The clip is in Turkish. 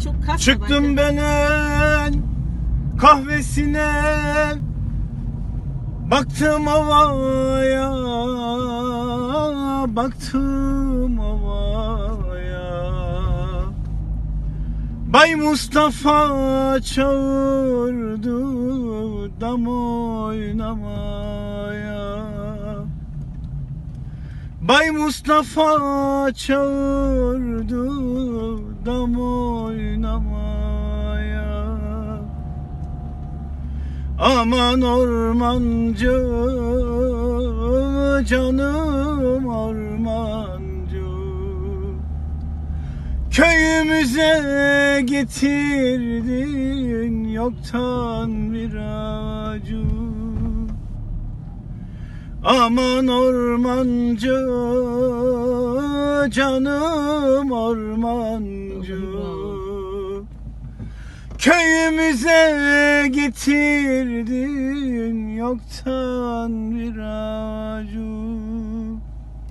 Çok kasma Çıktım ben kahvesine, baktım havaya, baktım havaya. Bay Mustafa çağırdı dam oynamaya. Bay Mustafa çağırdı dam oynamaya. Aman ormancı, canım ormancı, köyümüze getirdin yoktan bir acı. Aman ormancı, canım ormancı, köyümüze getirdin yoktan bir acı.